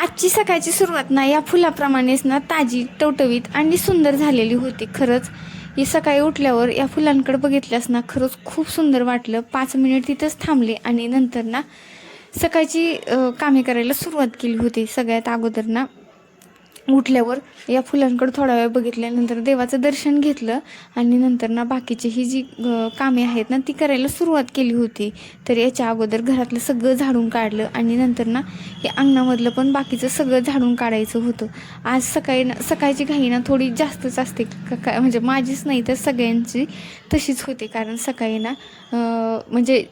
आजची सकाळची सुरुवात ना या फुलाप्रमाणेच ना ताजी, टवटवीत आणि सुंदर झालेली होती. खरंच ही सकाळी उठल्यावर या फुलांकडे बघितल्यास ना खरंच खूप सुंदर वाटलं. 5 मिनिट तिथंच थांबले आणि नंतर ना सकाळची कामे करायला सुरुवात केली होती. सगळ्यात अगोदर ना उठल्यावर या फुलांकडे थोडा वेळ बघितल्यानंतर देवाचं दर्शन घेतलं आणि नंतर ना बाकीची ही जी कामे आहेत ना ती करायला सुरुवात केली होती. तर याच्या अगोदर घरातलं सगळं झाडून काढलं आणि नंतर ना हे अंगणामधलं पण बाकीचं सगळं झाडून काढायचं होतं. आज सकाळची घाई ना थोडी जास्तच असते म्हणजे माझीच नाही तर सगळ्यांची तशीच होते. कारण सकाळी ना म्हणजे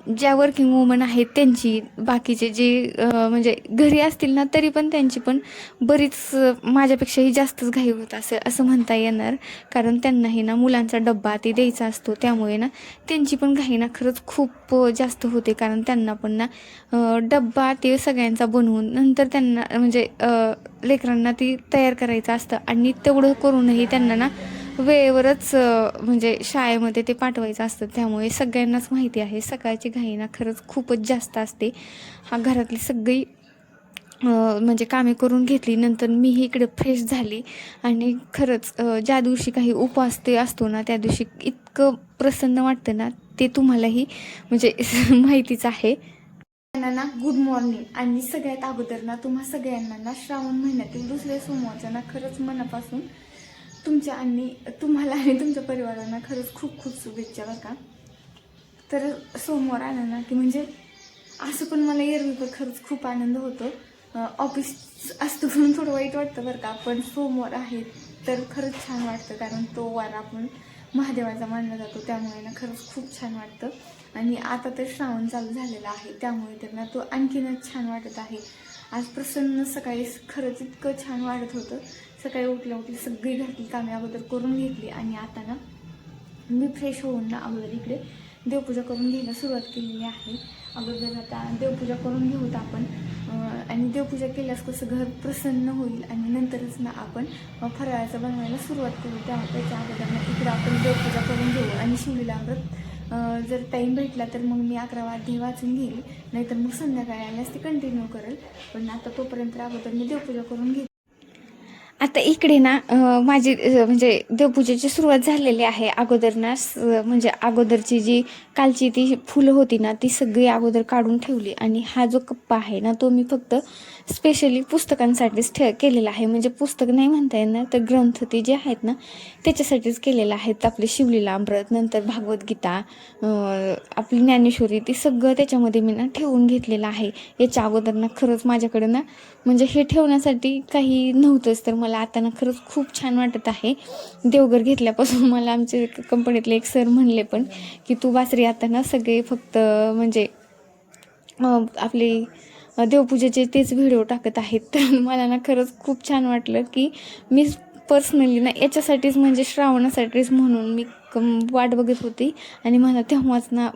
ज्या वर्किंग वुमन आहेत त्यांची, बाकीचे जे म्हणजे घरी असतील ना तरी पण त्यांची पण बरीच माझ्यापेक्षाही जास्तच घाई होत असं म्हणता येणार. कारण त्यांनाही ना मुलांचा डब्बा ते द्यायचा असतो, त्यामुळे ना त्यांची पण घाई ना खरंच खूप जास्त होते. कारण त्यांना पण ना डब्बा ते सगळ्यांचा बनवून नंतर त्यांना म्हणजे लेकरांना ती तयार करायचं असतं आणि तेवढं करूनही त्यांना ना वेळेवरच म्हणजे शाळेमध्ये ते पाठवायचं असतं. त्यामुळे सगळ्यांनाच माहिती आहे सकाळची घाई ना खरंच खूपच जास्त असते. घरातली सगळी म्हणजे कामे करून घेतली, नंतर मीही इकडे फ्रेश झाली आणि खरंच ज्या दिवशी काही उपवास ते असतो ना त्या दिवशी इतकं प्रसन्न वाटतं ना, ते तुम्हालाही म्हणजे माहितीच आहे. ना गुड मॉर्निंग. आणि सगळ्यात अगोदर ना तुम्हा सगळ्यांना ना श्रावण महिन्यातील दुसऱ्या सोमवारच्या ना खरंच मनापासून तुम्हाला आणि तुमच्या परिवारांना खरंच खूप खूप शुभेच्छा बरं का. तर सोमवार आला ना की म्हणजे असं पण मला एरवी पण खरंच खूप आनंद होतो. ऑफिस असतं म्हणून थोडं वाईट वाटतं बरं का, पण सोमवार आहे तर खरंच छान वाटतं. कारण तो वार आपण महादेवाचा मानला जातो, त्यामुळे ना खरंच खूप छान वाटतं. आणि आता तर श्रावण चालू झालेला आहे, त्यामुळे तर ना तो आणखीनच छान वाटत आहे. आज प्रसन्न सकाळी खरंच इतकं छान वाटत होतं. सकाळी उठल्या सगळी घरातली कामे अगोदर करून घेतली आणि आता ना मी फ्रेश होऊन ना अगोदर इकडे देवपूजा करून घ्यायला सुरुवात केलेली आहे. अगोदर आता देवपूजा करून घेऊत आपण आणि देवपूजा केल्यास कसं घर प्रसन्न होईल आणि नंतरच ना आपण फराळाचं बनवायला सुरुवात करू. त्याच्या अगोदर ना इकडं आपण देवपूजा करून घेऊ आणि शिवलीला अमृत जर टाईम भेटला तर मग मी 11 अध्याय वाचून घेईल, नाहीतर मग संध्याकाळी आल्यास ते कंटिन्यू करेल. पण आता तोपर्यंत अगोदर मी देवपूजा करून घेईल. आता इकडे ना माझी म्हणजे देवपूजेची सुरुवात झालेली आहे. अगोदर ना म्हणजे अगोदरची जी कालची ती फुलं होती ना ती सगळी अगोदर काढून ठेवली आणि हा जो कप्पा आहे ना तो मी फक्त स्पेशली पुस्तकांसाठीच केलेला आहे. म्हणजे पुस्तक नाही म्हणता येणार तर ग्रंथ ते जे आहेत ना त्याच्यासाठीच केलेलं आहे. आपले शिवलीला अमृत, नंतर भागवद्गीता, आपली ज्ञानेश्वरी, ते सगळं त्याच्यामध्ये मी ना ठेवून घेतलेलं आहे. याच्या अगोदर ना खरंच माझ्याकडं ना म्हणजे हे ठेवण्यासाठी काही नव्हतंच, तर मला आता ना खरंच खूप छान वाटत आहे. देवघर घेतल्यापासून मला आमचे कंपनीतले एक सर म्हणले पण की तू बासरी आता ना सगळे फक्त म्हणजे आपले देवपूजेचे तेच व्हिडिओ टाकत आहेत. तर मला ना खरंच खूप छान वाटलं की मी पर्सनली ना याच्यासाठीच म्हणजे श्रावणासाठीच म्हणून मी वाट बघत होती आणि मला तेव्हाच ना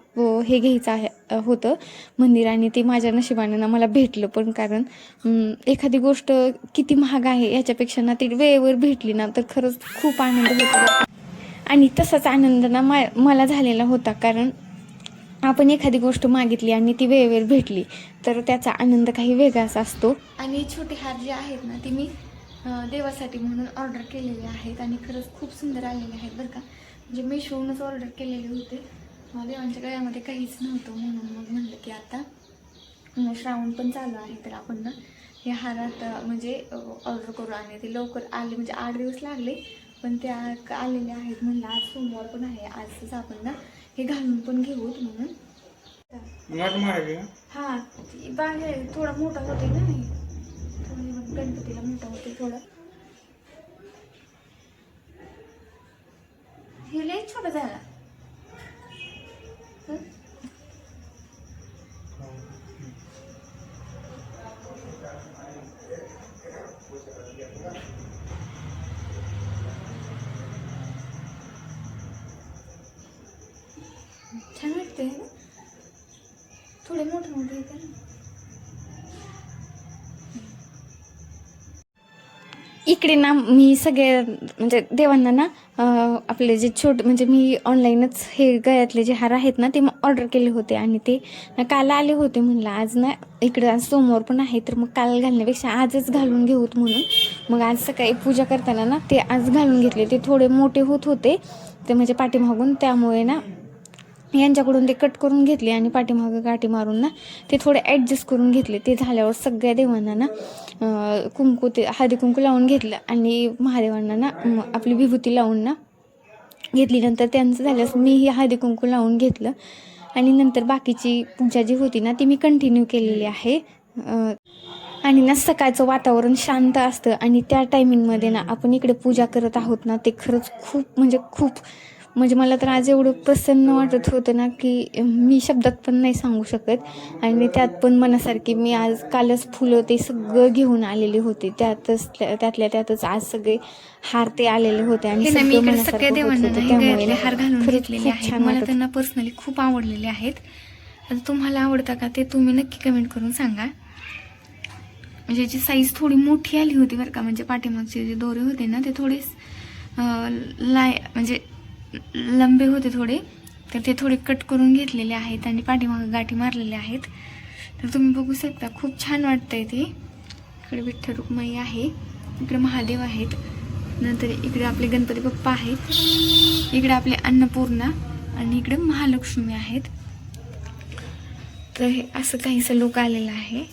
हे घ्यायचं आहे होतं मंदिर, आणि ते माझ्या नशिबाने ना मला भेटलं पण. कारण एखादी गोष्ट किती महाग आहे याच्यापेक्षा ना ती वेळेवर भेटली ना तर खरंच खूप आनंद होतो. आणि तसाच आनंद ना मला झालेला होता. कारण आपण एखादी गोष्ट मागितली आणि ती वेळेवर भेटली तर त्याचा आनंद काही वेगळाच असतो. आणि छोटे हार जे आहेत ना ती मी देवासाठी म्हणून ऑर्डर केलेले आहेत आणि खरंच खूप सुंदर आलेले आहेत बरं का. म्हणजे मेशोवरूनच ऑर्डर केलेले होते. देवांच्या गळ्यामध्ये काहीच नव्हतं म्हणून मग म्हणलं की आता श्रावण पण चालू आहे तर आपण ना हे हारात म्हणजे ऑर्डर करू. आणि ते लवकर आले म्हणजे 8 दिवस लागले पण ते आलेले आहेत. म्हणलं आज सोमवार पण आहे, आजच आपण ना हे घालून पण घेऊत म्हणून. हा बाग थोडा मोठा होते ना, गणपतीला मोठा होते थोडा, हे लय छोटा झाला. छान वाटते ना, थोडे मोठे मोठे येते ना. इकडे ना मी सगळे म्हणजे देवांना ना आपले जे छोटे म्हणजे मी ऑनलाईनच हे गळ्यातले जे हार आहेत ना ते ऑर्डर केले होते आणि ते काल आले होते. म्हणलं आज ना इकडं आज सोमवार पण आहे तर मग काल घालण्यापेक्षा आजच घालून घेऊत म्हणून मग आज सकाळी पूजा करताना ना ते आज घालून घेतले. ते थोडे मोठे होत होते ते म्हणजे पाठीमागून, त्यामुळे ना यांच्याकडून ते कट करून घेतले आणि पाठीमागं गाठी मारून ना ते थोडे ॲडजस्ट करून घेतले. ते झाल्यावर सगळ्या देवांना ना कुंकू ते हळदी कुंकू लावून घेतलं आणि महादेवांना ना आपली विभूती लावून ना घेतली. नंतर त्यांचं झाल्यास मी ही हळदी कुंकू लावून घेतलं आणि नंतर बाकीची पूजा जी होती ना ती मी कंटिन्यू केलेली आहे. आणि ना सकाळचं वातावरण शांत असतं आणि त्या टायमिंगमध्ये ना आपण इकडे पूजा करत आहोत ना ते खरंच खूप म्हणजे मला तर आज एवढं प्रसन्न वाटत होतं ना की मी शब्दात पण नाही सांगू शकत. आणि त्यात पण मनासारखी मी आज कालच फुलं ते सगळं घेऊन आलेले होते, त्यातच आज सगळे हार ते आलेले होते आणि सगळं मनासारखं होत होतं. त्यामुळे ना हार घालून खरंच घेतलेले खूप आहेत. छान मला वाटत. त्यांना पर्सनली खूप आवडलेले आहेत. आता तुम्हाला आवडतं का ते तुम्ही नक्की कमेंट करून सांगा. म्हणजे याची साईज थोडी मोठी आली होती बरं का, म्हणजे पाठीमागचे जे दोरे होते ना ते थोडे म्हणजे लंबे होते थोडे, तर ते थोडे कट करून घेतलेले आहेत आणि पाठीमागे गाठी मारलेले आहेत. तर तुम्ही बघू शकता खूप छान वाटतंय ते. इकडे विठ्ठल रुक्माई आहे, इकडे महादेव आहेत, नंतर इकडे आपले गणपती बाप्पा आहेत, इकडे आपले अन्नपूर्णा आणि इकडे महालक्ष्मी आहेत. तर हे असं काहीसं लोक आलेलं आहे.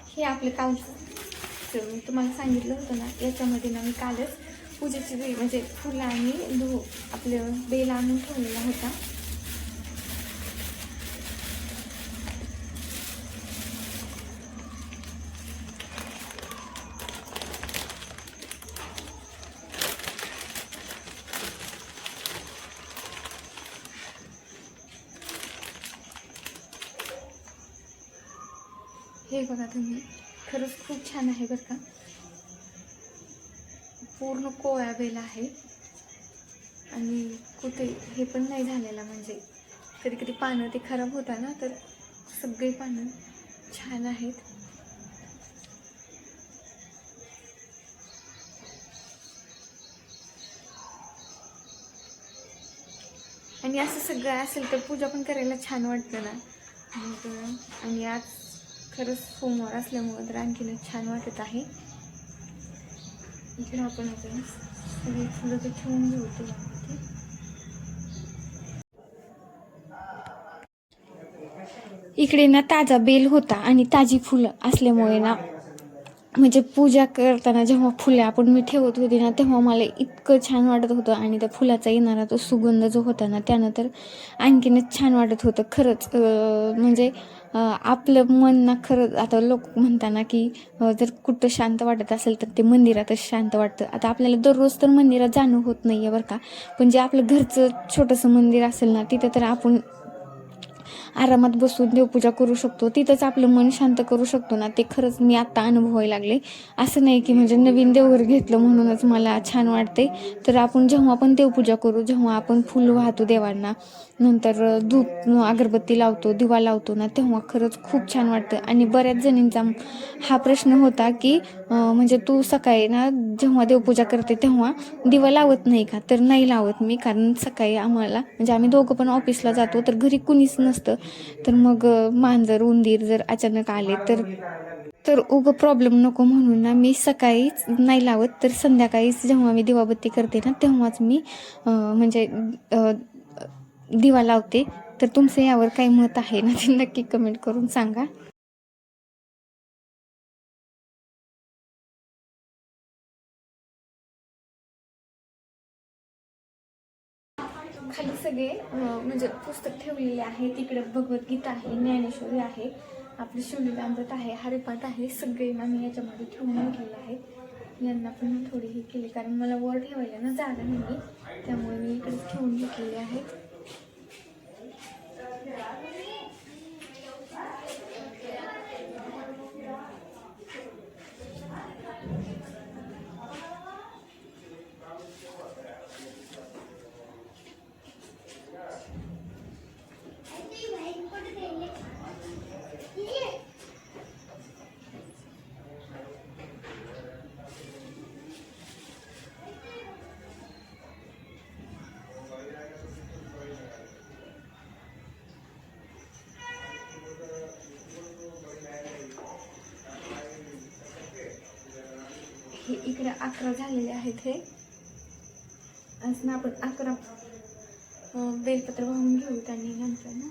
हे आपलं कालचं मी तुम्हाला सांगितलं होतं ना, याच्यामध्ये ना मी कालच पूजेची वेळ म्हणजे फुलं आणि आपलं बेल आणून ठेवलेला होता. हे बघा तुम्ही, खरंच खूप छान आहे बरं का. पूर्ण कोवळा बेल आहे आणि कुठे हे पण नाही झालेला, म्हणजे कधी कधी पानं ते खराब होता ना, तर सगळे पानं छान आहेत. आणि असं सगळं असेल तर पूजा पण करायला छान वाटतं ना. मग आणि आज खरंच सोमवार असल्यामुळं तर आणखीनच छान वाटत आहे. इकडे आपण सगळी फुलं ते ठेवून घेऊ त्यामध्ये. इकडे ना ताजा बेल होता आणि ताजी फुलं असल्यामुळे ना म्हणजे पूजा करताना जेव्हा फुले मी ठेवत होती ना तेव्हा मला इतकं छान वाटत होतं आणि त्या फुलाचा येणारा तो सुगंध जो होता ना त्यानं तर आणखीनच छान वाटत होतं खरंच. म्हणजे आपलं मन ना खरंच, आता लोक म्हणताना की जर कुठं शांत वाटत असेल तर ते मंदिरातच शांत वाटतं. आता आपल्याला दररोज तर मंदिरात जाणं होत नाही आहे बरं का, पण जे आपलं घरचं छोटंसं मंदिर असेल ना तिथं तर आपण आरामात बसून देवपूजा करू शकतो, तिथंच आपलं मन शांत करू शकतो ना. ते खरंच मी आत्ता अनुभवायला लागले. असं नाही की म्हणजे नवीन देवघर घेतलं म्हणूनच मला छान वाटते. तर आपण जेव्हा आपण देवपूजा करू, जेव्हा आपण फुल वाहतो देवांना, नंतर धूप अगरबत्ती लावतो, दिवा लावतो ना, तेव्हा खरंच खूप छान वाटतं. आणि बऱ्याच जणींचा हा प्रश्न होता की म्हणजे तू सकाळी ना जेव्हा देवपूजा करते तेव्हा दिवा लावत नाही का? तर नाही लावत मी, कारण सकाळी आम्हाला म्हणजे आम्ही दोघं पण ऑफिसला जातो तर घरी कुणीच नसतं. तर मग मांजर उंदीर जर अचानक आले तर उगं प्रॉब्लेम नको म्हणून ना मी सकाळीच नाही लावत, तर संध्याकाळीच जेव्हा मी दिवाबत्ती करते ना तेव्हाच मी म्हणजे दिवा लावते. तर तुमचं यावर काही मत आहे ना ते नक्की कमेंट करून सांगा. खाली सगळे म्हणजे पुस्तक ठेवलेले आहे. तिकडे भगवद्गीता आहे, ज्ञानेश्वरी आहे, आपले शिवलीलामृत आहे, हरिपाठ आहे, सगळे ना मी याच्यामध्ये ठेवून घेतलेले आहे. यांना पण थोडी हे केली कारण मला वर ठेवायला ना जागा नाही, त्यामुळे मी इकडे ठेवून घेतलेले आहेत. हे इकडे 11 झालेले आहेत. हे आज ना आपण 11 बेलपत्र वाहून घेऊ आणि नंतर ना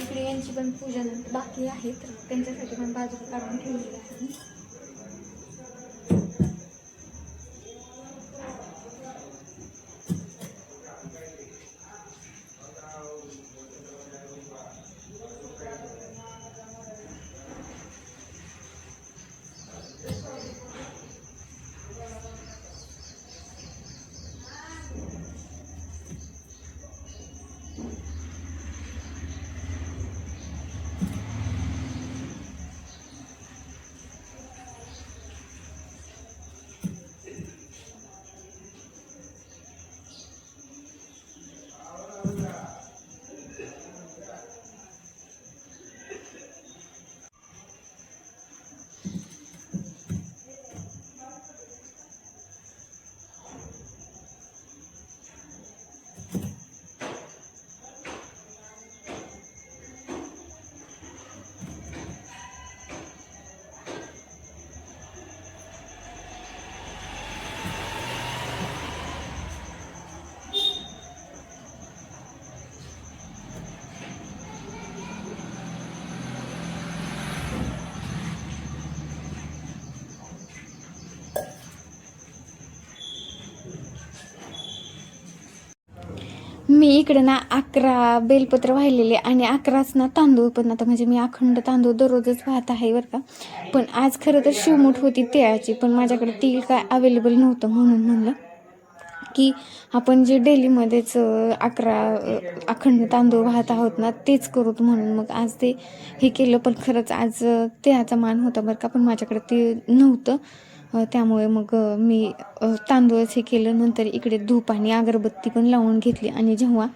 इकडे यांची पण पूजा नंतर बाकी आहे, तर त्यांच्यासाठी पण बाजूला काढून ठेवलेली आहे. मी इकडे ना 11 बेलपत्र वाहिलेले आणि 11च ना तांदूळ पण, आता म्हणजे मी अखंड तांदूळ दररोजच वाहत आहे बरं का. पण आज खरं तर शिवमूठ होती तिळाची, पण माझ्याकडे तीळ काय अवेलेबल नव्हतं, म्हणून म्हणलं की आपण जे डेलीमध्येच 11 अखंड तांदूळ वाहत आहोत ना तेच करूत, म्हणून मग आज ते हे केलं. पण खरंच आज तिळाचा मान होता बरं का, पण माझ्याकडे तीळ नव्हतं, त्यामुळे मग मी तांदूळच हे केलं. नंतर इकडे धूप आणि अगरबत्ती पण लावून घेतली, आणि जेव्हा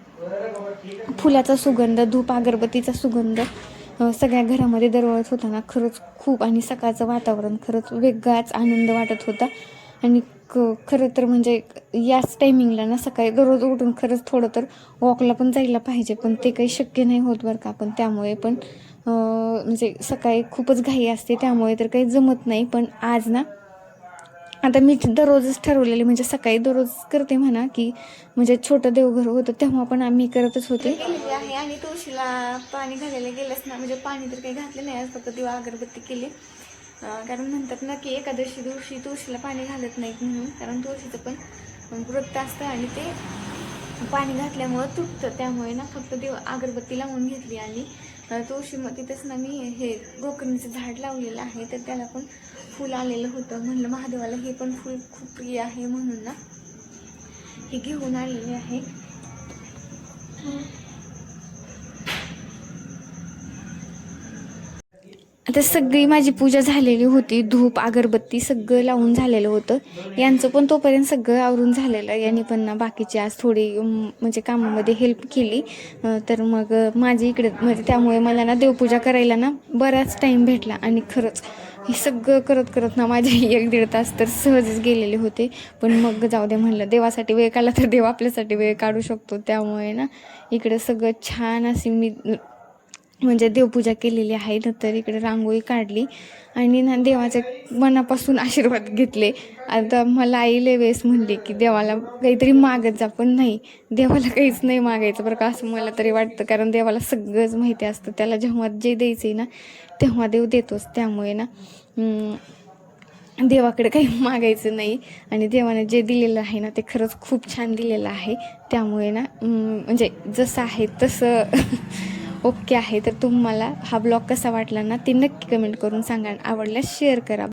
फुलाचा सुगंध, धूप अगरबत्तीचा सुगंध सगळ्या घरामध्ये दरवळत होता ना, खरंच खूप, आणि सकाळचं वातावरण खरंच वेगळाच आनंद वाटत होता. आणि खरं तर म्हणजे याच टायमिंगला ना सकाळी दररोज उठून खरंच थोडं तर वॉकला पण जायला पाहिजे, पण ते काही शक्य नाही होत बरं का. पण त्यामुळे पण म्हणजे सकाळी खूपच घाई असते, त्यामुळे तर काही जमत नाही. पण आज ना आता मी दररोजच ठरवलेले, म्हणजे सकाळी दररोज करते म्हणा, की म्हणजे छोटं देवघर होतं तेव्हा पण आम्ही करतच होते. गेलेली आहे आणि तुळशीला पाणी घालायला गेलंच ना, म्हणजे पाणी तर काही घातलं नाही आज, फक्त दिवा अगरबत्ती केली. कारण म्हणतात ना की एकादशी दिवशी तुळशीला पाणी घालत नाहीत म्हणून, कारण तुळशीचं पण व्रत असतं आणि ते पाणी घातल्यामुळं तुटतं, त्यामुळे ना फक्त दिवा अगरबत्ती लावून घेतली. आणि तुळशी तिथंच ना मी हे गोकर्णीचं झाड लावलेलं आहे, तर त्याला पण फूल आलेलं होतं. म्हणलं महादेवाला हे पण फूल खूप प्रिय आहे, म्हणून ना हे घेऊन आलेले आहे. आता सगळी माझी पूजा झालेली होती, धूप अगरबत्ती सगळं लावून झालेलं होतं. यांचं पण तोपर्यंत सगळं आवरून झालेलं. यांनी पण ना बाकीची आज थोडी म्हणजे कामामध्ये हेल्प केली. तर मग माझी इकडे म्हणजे त्यामुळे मला ना देवपूजा करायला ना बराच टाईम भेटला. आणि खरंच हे सगळं करत करत ना माझे 1-1.5 तास तर सहजच गेलेले होते. पण मग जाऊ दे म्हणलं, देवासाठी वेळ काढला तर देव आपल्यासाठी वेळ काढू शकतो. त्यामुळे ना इकडे सगळं छान अशी मी म्हणजे देवपूजा केलेली आहे. नंतर इकडे रांगोळी काढली आणि ना देवाचे मनापासून आशीर्वाद घेतले. आता मला आई लय वेळेस म्हणली की देवाला काहीतरी मागत जा, पण नाही, देवाला काहीच नाही मागायचं बरं का, असं मला तरी वाटतं. कारण देवाला सगळंच माहिती असतं, त्याला जेव्हा जे द्यायचं आहे ना तेव्हा देव देतोच. त्यामुळे ना देवाकडे काही मागायचं नाही, आणि देवाने जे दिलेलं आहे ना ते खरंच खूप छान दिलेलं आहे. त्यामुळे ना म्हणजे जसं आहे तसं ओके आहे. तर तुम्हाला हा ब्लॉग कसा वाटला ना ते नक्की कमेंट करून सांगा. आवडल्यास शेअर करा.